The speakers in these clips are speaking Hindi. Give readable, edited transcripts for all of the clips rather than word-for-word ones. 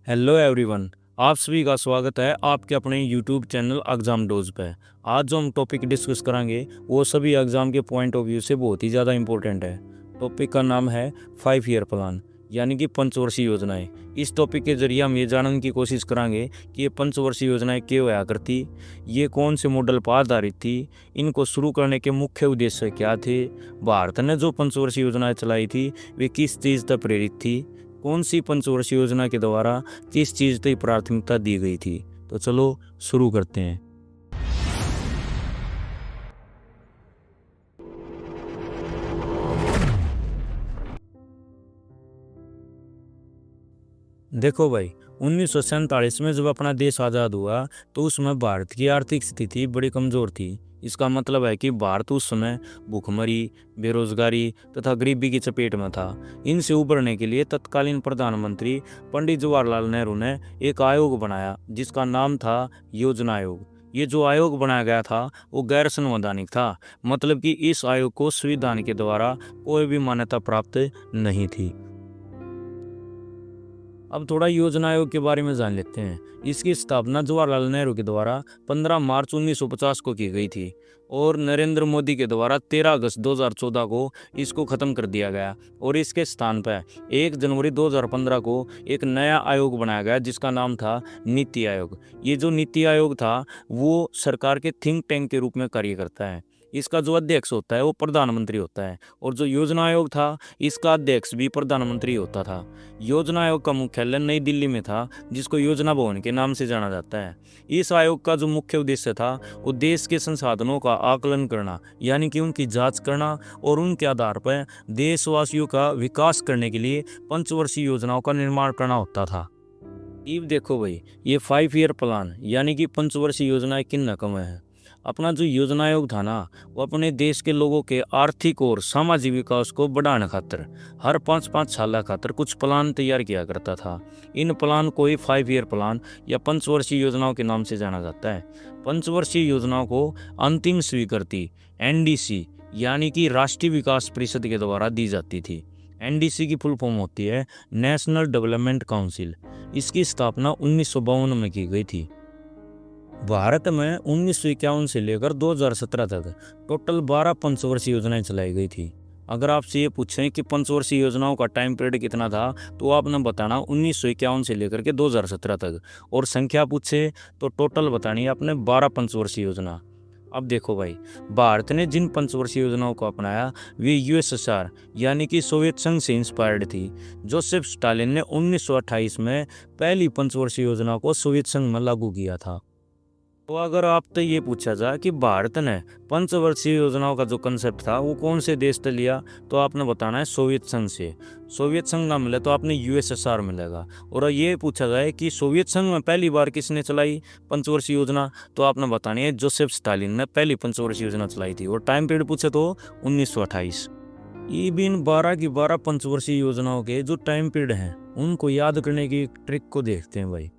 Hello everyone. आप सभी का स्वागत है आपके अपने यूट्यूब चैनल एग्जाम डोज पे। आज जो हम टॉपिक डिस्कस करेंगे वो सभी एग्जाम के पॉइंट ऑफ व्यू से बहुत ही ज़्यादा इंपॉर्टेंट है। टॉपिक का नाम है 5 ईयर प्लान यानी कि पंचवर्षीय योजनाएं। इस टॉपिक के जरिए हम ये जानने की कोशिश करेंगे कि ये पंचवर्षीय योजनाएं क्यों हुआ करती, ये कौन से मॉडल पर आधारित थी, इनको शुरू करने के मुख्य उद्देश्य क्या थे, भारत ने जो पंचवर्षीय योजनाएं चलाई थी वे किस चीज़ तक प्रेरित थी, कौन सी पंचवर्षीय योजना के द्वारा किस चीज़ की प्राथमिकता दी गई थी। तो चलो शुरू करते हैं। देखो भाई, 1947 में जब अपना देश आज़ाद हुआ तो उसमें भारत की आर्थिक स्थिति बड़ी कमज़ोर थी। इसका मतलब है कि भारत उस समय भूखमरी, बेरोजगारी तथा गरीबी की चपेट में था। इनसे उबरने के लिए तत्कालीन प्रधानमंत्री पंडित जवाहरलाल नेहरू ने एक आयोग बनाया जिसका नाम था योजना आयोग। ये जो आयोग बनाया गया था वो गैर संवैधानिक था, मतलब कि इस आयोग को संविधान के द्वारा कोई भी मान्यता प्राप्त नहीं थी। अब थोड़ा योजना आयोग के बारे में जान लेते हैं। इसकी स्थापना जवाहरलाल नेहरू के द्वारा 15 मार्च 1950 को की गई थी और नरेंद्र मोदी के द्वारा 13 अगस्त 2014 को इसको ख़त्म कर दिया गया और इसके स्थान पर 1 जनवरी 2015 को एक नया आयोग बनाया गया जिसका नाम था नीति आयोग। ये जो नीति आयोग था वो सरकार के थिंक टैंक के रूप में कार्य करता है। इसका जो अध्यक्ष होता है वो प्रधानमंत्री होता है और जो योजना आयोग था इसका अध्यक्ष भी प्रधानमंत्री होता था। योजना आयोग का मुख्यालय नई दिल्ली में था जिसको योजना भवन के नाम से जाना जाता है। इस आयोग का जो मुख्य उद्देश्य था वो देश के संसाधनों का आकलन करना यानी कि उनकी जांच करना और उनके आधार पर देशवासियों का विकास करने के लिए पंचवर्षीय योजनाओं का निर्माण करना होता था। अब देखो भाई, ये 5 ईयर प्लान यानी कि पंचवर्षीय योजनाएं किन रकम है। अपना जो योजना आयोग था ना वो अपने देश के लोगों के आर्थिक और सामाजिक विकास को बढ़ाने खातिर हर 5-5 साल खातिर कुछ प्लान तैयार किया करता था। इन प्लान को ही 5 ईयर प्लान या पंचवर्षीय योजनाओं के नाम से जाना जाता है। पंचवर्षीय योजनाओं को अंतिम स्वीकृति एनडीसी यानी कि राष्ट्रीय विकास परिषद के द्वारा दी जाती थी। एनडीसी की फुल फॉर्म होती है नेशनल डेवलपमेंट काउंसिल। इसकी स्थापना 1952 में की गई थी। भारत में 1951 से लेकर 2017 तक टोटल 12 पंचवर्षीय योजनाएं चलाई गई थी। अगर आपसे ये पूछें कि पंचवर्षीय योजनाओं का टाइम पीरियड कितना था तो आपने बताना 1951 से लेकर के 2017 तक, और संख्या पूछे तो टोटल बतानी है आपने 12 पंचवर्षीय योजना। अब देखो भाई, भारत ने जिन पंचवर्षीय योजनाओं को अपनाया वे यूएसएसआर यानी कि सोवियत संघ से इंस्पायर्ड थी। जोसेफ स्टालिन ने 1928 में पहली पंचवर्षीय योजना को सोवियत संघ में लागू किया था। तो अगर आपसे ये पूछा जाए कि भारत ने पंचवर्षीय योजनाओं का जो कंसेप्ट था वो कौन से देश से लिया तो आपने बताना है सोवियत संघ से। सोवियत संघ ना मिले तो आपने यूएसएसआर मिलेगा। और ये पूछा जाए कि सोवियत संघ में पहली बार किसने चलाई पंचवर्षीय योजना तो आपने बतानी है जोसेफ स्टालिन ने पहली पंचवर्षीय योजना चलाई थी। और टाइम पीरियड पूछे तो 1928। ये भी इन 12 की 12 पंचवर्षीय योजनाओं के जो टाइम पीरियड हैं उनको याद करने की ट्रिक को देखते हैं भाई।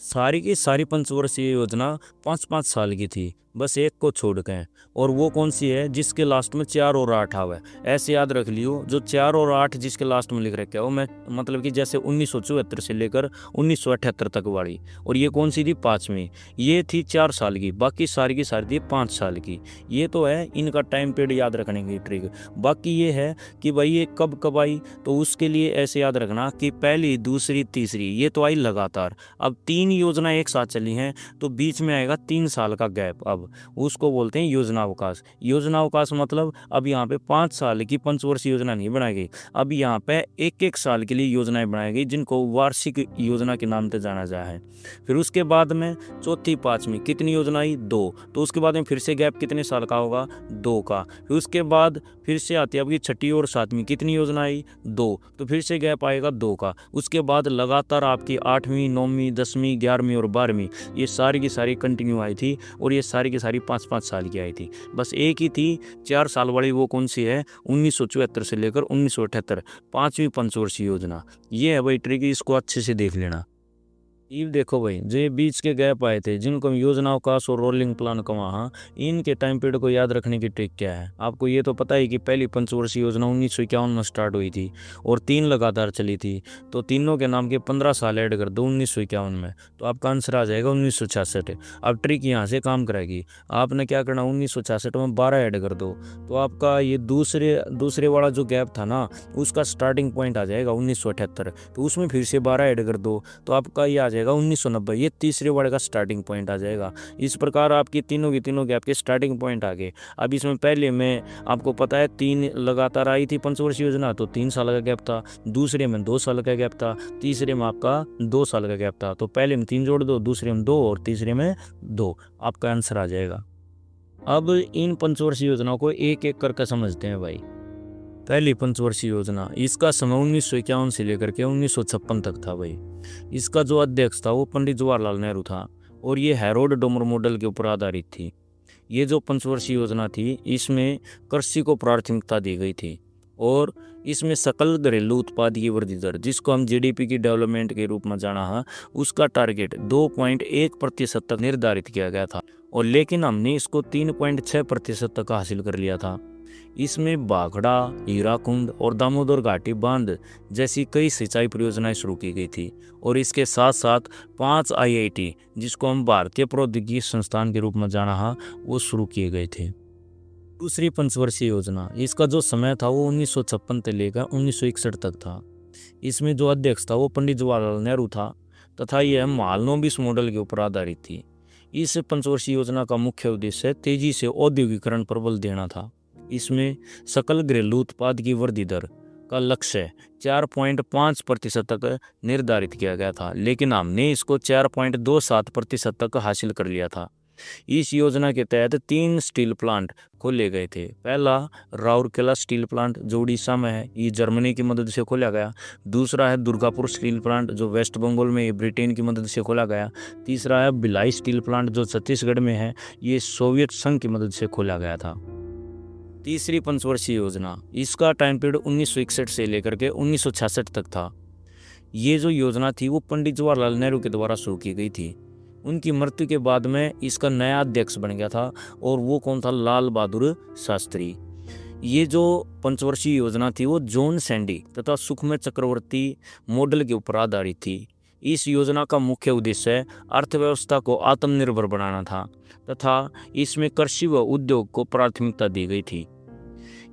सारी की सारी पंचवर्षीय योजना 5-5 साल की थी, बस एक को छोड़ के, और वो कौन सी है जिसके लास्ट में 4 और 8 आवे। ऐसे याद रख लियो, जो 4 और 8 जिसके लास्ट में लिख रखे हो मैं मतलब कि जैसे 1974 से लेकर 1978 तक वाली, और ये कौन सी थी 5वीं, ये थी 4 साल की, बाकी सारी की सारी थी 5 साल की। ये तो है इनका टाइम पीरियड याद रखने की ट्रिक। बाकी ये है कि भाई ये कब कब आई तो उसके लिए ऐसे याद रखना कि पहली दूसरी तीसरी ये तो आई लगातार। अब 3 योजना एक साथ चली हैं तो बीच में आएगा 3 साल का गैप। अब उसको बोलते हैं योजना अवकाश। योजना अवकाश मतलब अब यहाँ पे 5 साल की पंचवर्षीय योजना नहीं बनाई गई, अब यहाँ पे 1-1 साल के लिए योजनाएं बनाई गई जिनको वार्षिक योजना के नाम से जाना जाता है। फिर उसके बाद में चौथी 5वीं कितनी योजना आई 2, तो उसके बाद में फिर से गैप कितने साल का होगा 2 का। फिर उसके बाद फिर से आती है आपकी 6ठी और 7वीं कितनी योजना आई 2, तो फिर से गैप आएगा 2 का। उसके बाद लगातार आपकी 8वीं 9वीं 10वीं 11वीं और 12वीं ये सारी की सारी कंटिन्यू आई थी, और ये सारी की सारी 5-5 साल की आई थी। बस एक ही थी 4 साल वाली, वो कौन सी है 1974 से लेकर 1978 5वीं पंचवर्षीय योजना। ये है भाई ट्रिक, इसको अच्छे से देख लेना। ये देखो भाई, जो ये बीच के गैप आए थे जिनको हम योजनाओं का और रोलिंग प्लान का वहाँ, इनके टाइम पीरियड को याद रखने की ट्रिक क्या है? आपको ये तो पता ही कि पहली पंचवर्षीय योजना 1951 में स्टार्ट हुई थी और 3 लगातार चली थी। तो तीनों के नाम के 15 साल ऐड कर दो 1951 में, तो आपका आंसर आ जाएगा 1966। अब ट्रिक यहाँ से काम करेगी। आपने क्या करना, 1966 में 12 ऐड कर दो, तो आपका ये दूसरे वाला जो गैप था ना, उसका स्टार्टिंग पॉइंट आ जाएगा 1978। तो उसमें फिर से 12 ऐड कर दो, तो आपका ये आ जाएगा 1990। ये तीसरे वर्ड का स्टार्टिंग पॉइंट आ जाएगा। इस प्रकार आपकी तीनों की तीनों गैप के स्टार्टिंग पॉइंट आ गए। अब इसमें पहले में आपको पता है 3 लगातार आई थी पंचवर्षीय योजना, तो 3 साल का गैप था। दूसरे में 2 साल का गैप था। तीसरे में आपका 2 साल का गैप था। तो पहले में 3 जोड़ दो, दूसरे में 2 और तीसरे में 2, आपका आंसर आ जाएगा। अब इन पंचवर्षीय योजनाओं को एक एक करके समझते हैं भाई। पहली पंचवर्षीय योजना, इसका समय 1951 से लेकर के 1956 तक था भाई। इसका जो अध्यक्ष था वो पंडित जवाहरलाल नेहरू था और ये हैरोल्ड डोमर मॉडल के ऊपर आधारित थी। ये जो पंचवर्षीय योजना थी, इसमें कृषि को प्राथमिकता दी गई थी और इसमें सकल घरेलू उत्पाद की वृद्धि दर, जिसको हम जीडीपी की डेवलपमेंट के रूप में जाना है, उसका टारगेट 2.1% तक निर्धारित किया गया था और लेकिन हमने इसको 3.6% तक हासिल कर लिया था। इसमें भाखड़ा, हीराकुंड और दामोदर घाटी बांध जैसी कई सिंचाई परियोजनाएं शुरू की गई थी और इसके साथ साथ 5 आईआईटी, जिसको हम भारतीय प्रौद्योगिकी संस्थान के रूप में जाना है, वो शुरू किए गए थे। दूसरी पंचवर्षीय योजना, इसका जो समय था वो 1956 से लेकर 1961 तक था। इसमें जो अध्यक्ष था वो पंडित जवाहरलाल नेहरू था तथा यह महालनोबिस मॉडल के ऊपर आधारित थी। इस पंचवर्षीय योजना का मुख्य उद्देश्य तेजी से औद्योगिकरण पर बल देना था। इसमें सकल घरेलू उत्पाद की वृद्धि दर का लक्ष्य 4.5% तक निर्धारित किया गया था, लेकिन हमने इसको 4.27% तक हासिल कर लिया था। इस योजना के तहत 3 स्टील प्लांट खोले गए थे। पहला राउरकेला स्टील प्लांट जो उड़ीसा में है, ये जर्मनी की मदद से खोला गया। दूसरा है दुर्गापुर स्टील प्लांट जो वेस्ट बंगाल में, ये ब्रिटेन की मदद से खोला गया। तीसरा है भिलाई स्टील प्लांट जो छत्तीसगढ़ में है, ये सोवियत संघ की मदद से खोला गया था। तीसरी पंचवर्षीय योजना, इसका टाइम पीरियड 1961 से लेकर के 1966 तक था। ये जो योजना थी वो पंडित जवाहरलाल नेहरू के द्वारा शुरू की गई थी। उनकी मृत्यु के बाद में इसका नया अध्यक्ष बन गया था और वो कौन था, लाल बहादुर शास्त्री। ये जो पंचवर्षीय योजना थी वो जॉन सैंडी तथा सुखमय चक्रवर्ती मॉडल के ऊपर आधारित थी। इस योजना का मुख्य उद्देश्य अर्थव्यवस्था को आत्मनिर्भर बनाना था तथा इसमें कृषि व उद्योग को प्राथमिकता दी गई थी।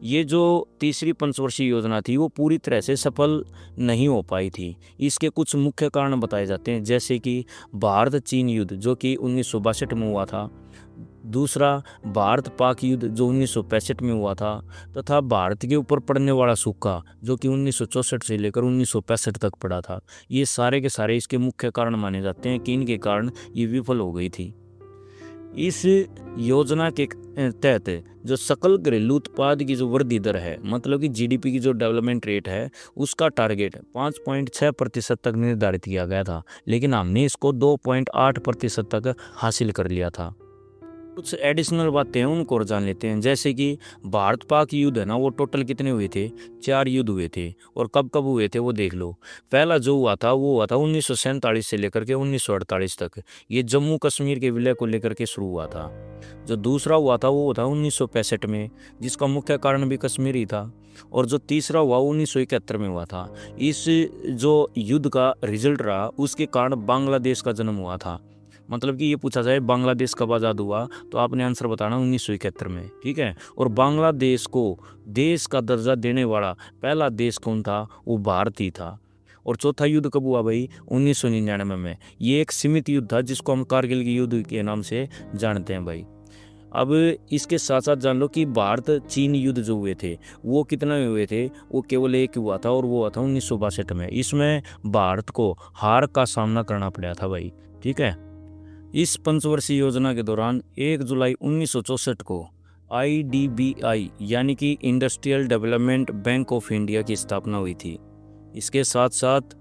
ये जो तीसरी पंचवर्षीय योजना थी वो पूरी तरह से सफल नहीं हो पाई थी। इसके कुछ मुख्य कारण बताए जाते हैं, जैसे कि भारत चीन युद्ध जो कि 1962 में हुआ था। दूसरा भारत पाक युद्ध जो 1965 में हुआ था तथा भारत के ऊपर पड़ने वाला सूखा जो कि 1964 से लेकर 1965 तक पड़ा था। ये सारे के सारे इसके मुख्य कारण माने जाते हैं कि इनके कारण ये विफल हो गई थी। इस योजना के तहत जो सकल घरेलू उत्पाद की जो वृद्धि दर है, मतलब कि जीडीपी की जो डेवलपमेंट रेट है, उसका टारगेट 5.6% तक निर्धारित किया गया था, लेकिन हमने इसको 2.8% तक हासिल कर लिया था। कुछ एडिशनल बातें हैं उनको और जान लेते हैं, जैसे कि भारत पाक युद्ध है ना, वो टोटल कितने हुए थे, 4 युद्ध हुए थे और कब कब हुए थे वो देख लो। पहला जो हुआ था वो हुआ था 1947 से लेकर के 1948 तक, ये जम्मू कश्मीर के विलय को लेकर के शुरू हुआ था। जो दूसरा हुआ था वो था 1965 में, जिसका मुख्य कारण भी कश्मीर ही था। और जो तीसरा हुआ 1971 में हुआ था। इस जो युद्ध का रिजल्ट रहा उसके कारण बांग्लादेश का जन्म हुआ था। मतलब कि ये पूछा जाए बांग्लादेश कब आज़ाद हुआ, तो आपने आंसर बताना 1971 में, ठीक है। और बांग्लादेश को देश का दर्जा देने वाला पहला देश कौन था, वो भारत ही था। और चौथा युद्ध कब हुआ भाई, 1999 में। ये एक सीमित युद्ध था जिसको हम कारगिल के युद्ध के नाम से जानते हैं भाई। अब इसके साथ साथ जान लो कि भारत चीन युद्ध जो हुए थे वो कितने हुए थे, वो केवल एक हुआ था और वो हुआ था 1962 में। इसमें भारत को हार का सामना करना पड़ा था भाई, ठीक है। इस पंचवर्षीय योजना के दौरान 1 जुलाई 1964 को IDBI यानी कि industrial development bank of India की स्थापना हुई थी। इसके साथ साथ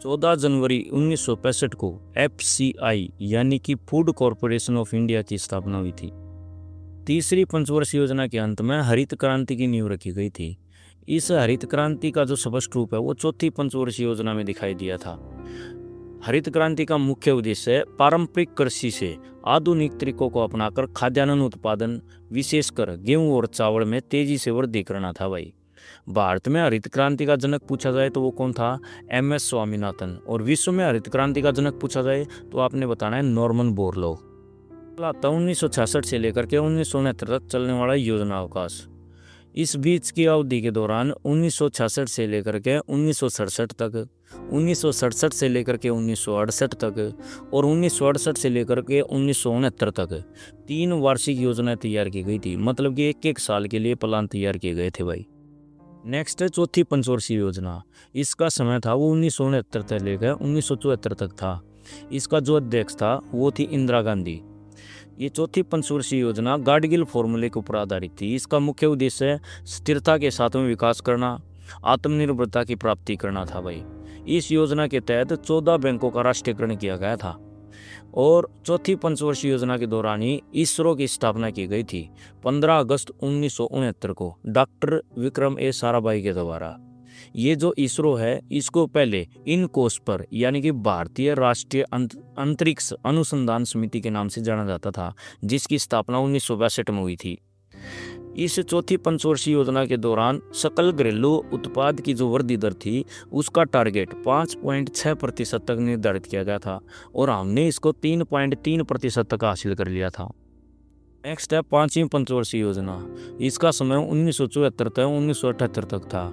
14 जनवरी 1965 को FCI यानी कि फूड कॉरपोरेशन ऑफ इंडिया की स्थापना हुई थी। तीसरी पंचवर्षीय योजना के अंत में हरित क्रांति की नींव रखी गई थी। इस हरित क्रांति का जो स्पष्ट रूप है वो चौथी पंचवर्षीय योजना में दिखाई दिया था। हरित क्रांति का मुख्य उद्देश्य पारंपरिक कृषि से आधुनिक तरीकों को अपनाकर खाद्यान्न उत्पादन, विशेषकर गेहूं और चावल में तेजी से वृद्धि करना था भाई। भारत में हरित क्रांति का जनक पूछा जाए तो वो कौन था? MS स्वामीनाथन। और विश्व में हरित क्रांति का जनक पूछा जाए तो आपने बताना है नॉर्मन बोरलॉग। 1966 से लेकर के 1969 तक चलने वाला योजना अवकाश। इस बीच की अवधि के दौरान 1966 से लेकर के 1967 तक, 1967 से लेकर के 1968 तक और 1968 से लेकर के 1969 तक 3 वार्षिक योजनाएं तैयार की गई थी। मतलब कि एक साल के लिए प्लान तैयार किए गए थे भाई। नेक्स्ट है चौथी पंचवर्षीय योजना। इसका समय था वो 1969 से लेकर 1974 तक था। इसका जो अध्यक्ष था वो थी इंदिरा गांधी। ये चौथी पंचवर्षीय योजना गाडगिल फॉर्मूले के ऊपर आधारित थी। इसका मुख्य उद्देश्य स्थिरता के साथ में विकास करना, आत्मनिर्भरता की प्राप्ति करना था भाई। इस योजना के तहत 14 बैंकों का राष्ट्रीयकरण किया गया था और चौथी पंचवर्षीय योजना के दौरान ही इसरो की स्थापना की गई थी 15 अगस्त 1969 को डॉक्टर विक्रम ए साराभाई के द्वारा। ये जो इसरो है इसको पहले इनकोस पर यानी कि भारतीय राष्ट्रीय अंतरिक्ष अनुसंधान समिति के नाम से जाना जाता था, जिसकी स्थापना 1962 में हुई थी। इस चौथी पंचवर्षीय योजना के दौरान सकल घरेलू उत्पाद की जो वृद्धि दर थी उसका टारगेट 5.6% तक निर्धारित किया गया था और हमने इसको 3.3% तक हासिल कर लिया था। नेक्स्ट है पांचवी पंचवर्षीय योजना। इसका समय 1974 से 1978 तक था।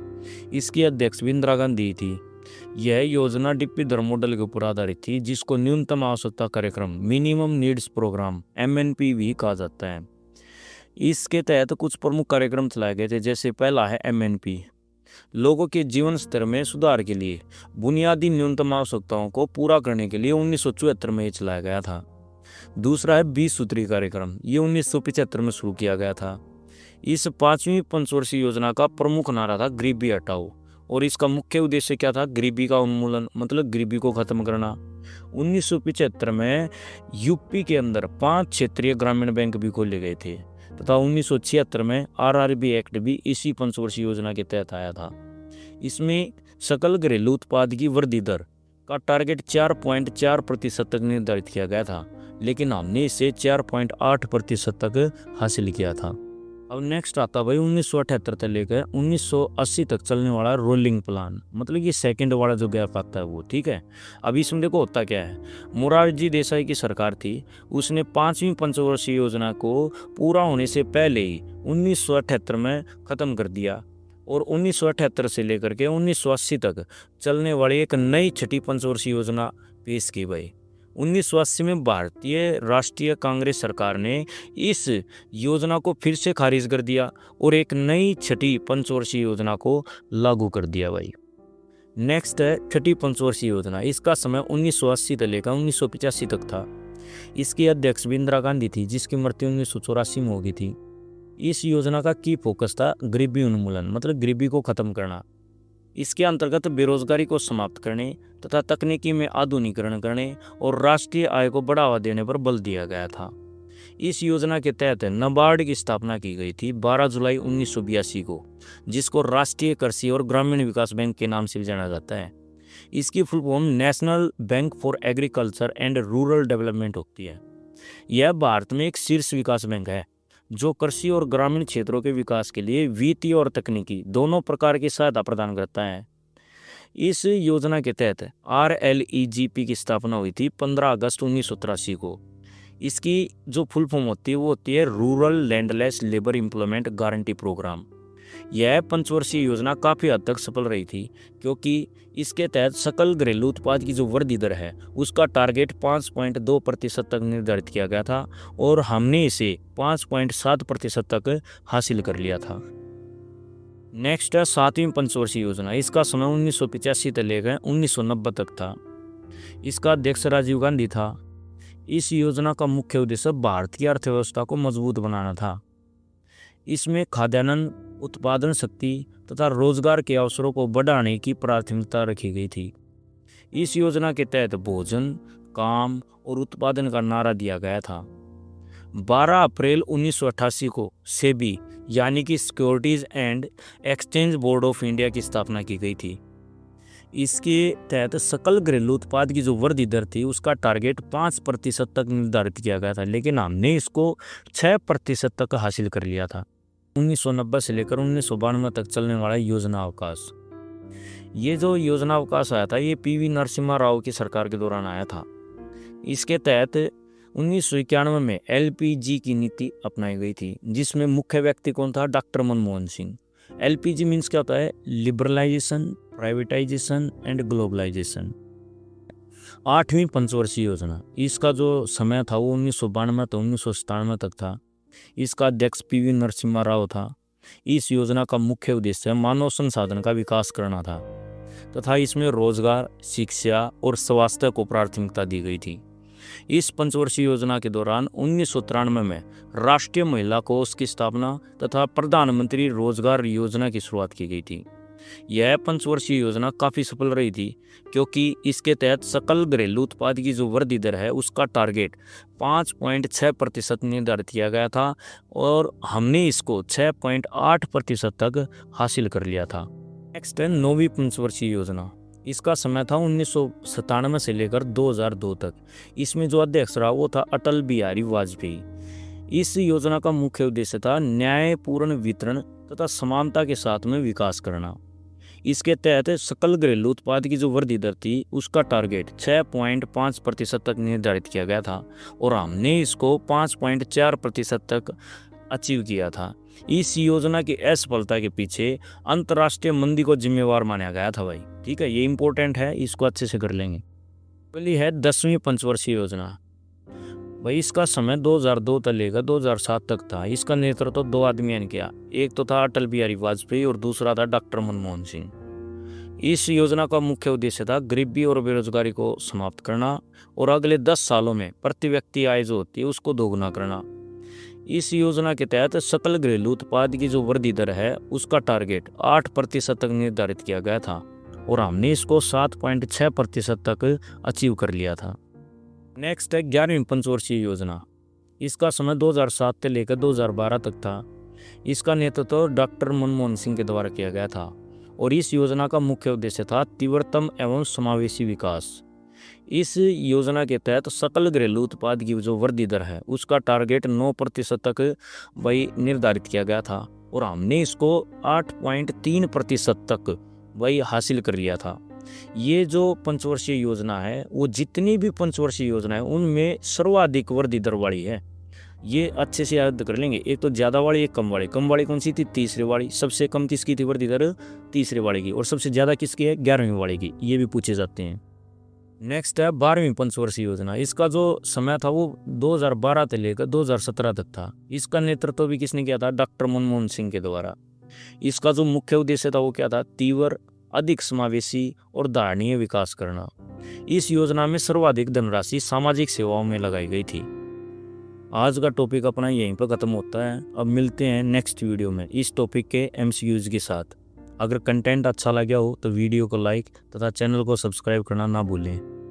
इसकी अध्यक्ष भी इंदिरा गांधी थी। यह योजना डिप्टी धर्म मॉडल के ऊपर आधारित थी, जिसको न्यूनतम आवश्यकता कार्यक्रम मिनिमम नीड्स प्रोग्राम MNP भी कहा जाता है। इसके तहत कुछ प्रमुख कार्यक्रम चलाए गए थे, जैसे पहला है MNP, लोगों के जीवन स्तर में सुधार के लिए बुनियादी न्यूनतम आवश्यकताओं को पूरा करने के लिए 1974 में चलाया गया था। दूसरा है 20 सूत्री कार्यक्रम, ये 1975 में शुरू किया गया था। इस पांचवी पंचवर्षीय योजना का प्रमुख नारा था गरीबी हटाओ और इसका मुख्य उद्देश्य क्या था? गरीबी का उन्मूलन, मतलब गरीबी को खत्म करना। 1975 में यूपी के अंदर 5 क्षेत्रीय ग्रामीण बैंक भी खोले गए थे तथा 1976 में RRB एक्ट भी इसी पंचवर्षीय योजना के तहत आया था। इसमें सकल घरेलू उत्पाद की वृद्धि दर का टारगेट 4.4% तक निर्धारित किया गया था, लेकिन हमने इसे 4.8% तक हासिल किया था। अब नेक्स्ट आता भाई 1978 से लेकर 1980 तक चलने वाला रोलिंग प्लान, मतलब ये सेकंड वाला जो गैप आता है वो, ठीक है। अब इसमें देखो होता क्या है, मोरारजी देसाई की सरकार थी, उसने पांचवी पंचवर्षीय योजना को पूरा होने से पहले ही 1978 में ख़त्म कर दिया और 1978 से लेकर के 1980 तक चलने वाली एक नई छठी पंचवर्षीय योजना पेश की गई। 1980 में भारतीय राष्ट्रीय कांग्रेस सरकार ने इस योजना को फिर से खारिज कर दिया और एक नई छठी पंचवर्षीय योजना को लागू कर दिया भाई। नेक्स्ट है छठी पंचवर्षीय योजना। इसका समय 1980 से लेकर 1985 तक था। इसकी अध्यक्ष भी इंदिरा गांधी थी, जिसकी मृत्यु 1984 में हो गई थी। इस योजना का की फोकस था गरीबी उन्मूलन, मतलब गरीबी को खत्म करना। इसके अंतर्गत बेरोजगारी को समाप्त करने तथा तकनीकी में आधुनिकीकरण करने और राष्ट्रीय आय को बढ़ावा देने पर बल दिया गया था। इस योजना के तहत नाबार्ड की स्थापना की गई थी 12 जुलाई 1982 को, जिसको राष्ट्रीय कृषि और ग्रामीण विकास बैंक के नाम से भी जाना जाता है। इसकी full form national bank for agriculture and rural development होती है। यह भारत में एक शीर्ष विकास बैंक है जो कृषि और ग्रामीण क्षेत्रों के विकास के लिए वित्तीय और तकनीकी दोनों प्रकार की सहायता प्रदान करता है। इस योजना के तहत RLEGP की स्थापना हुई थी 15 अगस्त 1983 को। इसकी जो फुल फॉर्म होती है वो होती है rural landless labour employment guarantee programme. यह पंचवर्षीय योजना काफ़ी हद तक सफल रही थी, क्योंकि इसके तहत सकल घरेलू उत्पाद की जो वृद्धि दर है उसका टारगेट 5.2% तक निर्धारित किया गया था और हमने इसे 5.7% तक हासिल कर लिया था। नेक्स्ट है सातवीं पंचवर्षीय योजना। इसका समय 1985 से लेकर 1990 तक था। इसका अध्यक्ष राजीव गांधी था। इस योजना का मुख्य उद्देश्य भारतीय अर्थव्यवस्था को मजबूत बनाना था। इसमें खाद्यान्न उत्पादन शक्ति तथा रोजगार के अवसरों को बढ़ाने की प्राथमिकता रखी गई थी। इस योजना के तहत भोजन, काम और उत्पादन का नारा दिया गया था। 12 अप्रैल 1988 को सेबी यानी कि securities and exchange board of India की स्थापना की गई थी। इसके तहत सकल घरेलू उत्पाद की जो वृद्धि दर थी उसका टारगेट 5% तक निर्धारित किया गया था, लेकिन हमने इसको 6% तक हासिल कर लिया था। 1990 से लेकर 1992 तक चलने वाला योजना अवकाश, ये जो योजना अवकाश आया था ये पीवी नरसिम्हा राव की सरकार के दौरान आया था। इसके तहत 1991 में एलपीजी की नीति अपनाई गई थी, जिसमें मुख्य व्यक्ति कौन था? Doctor Manmohan Singh. LPG means क्या होता है? Liberalisation, privatisation and globalisation. 8वीं पंचवर्षीय योजना, इसका जो समय था वो 1992 तो 1997 तक था। इसका अध्यक्ष पीवी नरसिम्हा राव था। इस योजना का मुख्य उद्देश्य मानव संसाधन का विकास करना था तथा इसमें रोजगार, शिक्षा और स्वास्थ्य को प्राथमिकता दी गई थी। इस पंचवर्षीय योजना के दौरान 1993 में राष्ट्रीय महिला कोष की स्थापना तथा प्रधानमंत्री रोजगार योजना की शुरुआत की गई थी। यह पंचवर्षीय योजना काफ़ी सफल रही थी, क्योंकि इसके तहत सकल घरेलू उत्पाद की जो वृद्धि दर है उसका टारगेट 5.6% निर्धारित किया गया था और हमने इसको 6.8% तक हासिल कर लिया था। नेक्स्ट है 9वीं पंचवर्षीय योजना। इसका समय था 1997 से लेकर 2002 तक। इसमें जो अध्यक्ष रहा वो था अटल बिहारी वाजपेयी। इस योजना का मुख्य उद्देश्य था न्यायपूर्ण वितरण तथा समानता के साथ में विकास करना। इसके तहत सकल घरेलू उत्पाद की जो वृद्धि दर थी उसका टारगेट 6.5% तक निर्धारित किया गया था और हमने इसको 5.4% तक अचीव किया था। इस योजना की असफलता के पीछे अंतर्राष्ट्रीय मंदी को जिम्मेवार माना गया था भाई। ठीक है, ये इंपॉर्टेंट है, इसको अच्छे से कर लेंगे। पहली है 10वीं पंचवर्षीय योजना। भाई इसका समय 2002 तक लेकर 2007 तक था। इसका नेतृत्व दो आदमियों ने किया, एक तो था अटल बिहारी वाजपेयी और दूसरा था डॉक्टर मनमोहन सिंह। इस योजना का मुख्य उद्देश्य था गरीबी और बेरोजगारी को समाप्त करना और अगले 10 सालों में प्रति व्यक्ति आय जो होती है उसको दोगुना करना। इस योजना के तहत सकल घरेलू उत्पाद की जो वृद्धि दर है उसका टारगेट 8% तक निर्धारित किया गया था और हमने इसको 7.6% तक अचीव कर लिया था। नेक्स्ट है 11वीं पंचवर्षीय योजना। इसका समय 2007 से लेकर 2012 तक था। इसका नेतृत्व डॉक्टर मनमोहन सिंह के द्वारा किया गया था और इस योजना का मुख्य उद्देश्य था तीव्रतम एवं समावेशी विकास। इस योजना के तहत सकल घरेलू उत्पाद की जो वृद्धि दर है उसका टारगेट 9% तक वही निर्धारित किया गया था और हमने इसको 8.3% तक वही हासिल कर लिया था। ये जो पंचवर्षीय योजना है वो जितनी भी पंचवर्षीय योजना है उनमें सर्वाधिक वृद्धि दर वाली है। ये अच्छे से याद कर लेंगे। एक तो ज़्यादा वाली, एक कम वाली। कम वाली कौन सी थी? तीसरे वाली। सबसे कम किसकी थी वृद्धि दर? तीसरे वाले की। और सबसे ज़्यादा किसकी है? 11वीं वाले की। ये भी पूछे जाते हैं। नेक्स्ट है 12वीं पंचवर्षीय योजना। इसका जो समय था वो 2012 से लेकर 2017 तक था। इसका नेतृत्व भी किसने किया था? डॉक्टर मनमोहन सिंह के द्वारा। इसका जो मुख्य उद्देश्य था वो क्या था? तीव्र, अधिक समावेशी और धारणीय विकास करना। इस योजना में सर्वाधिक धनराशि सामाजिक सेवाओं में लगाई गई थी। आज का टॉपिक अपना यहीं पर खत्म होता है। अब मिलते हैं नेक्स्ट वीडियो में इस टॉपिक के MCQs के साथ। अगर कंटेंट अच्छा लगा हो तो वीडियो को लाइक तथा चैनल को सब्सक्राइब करना ना भूलें।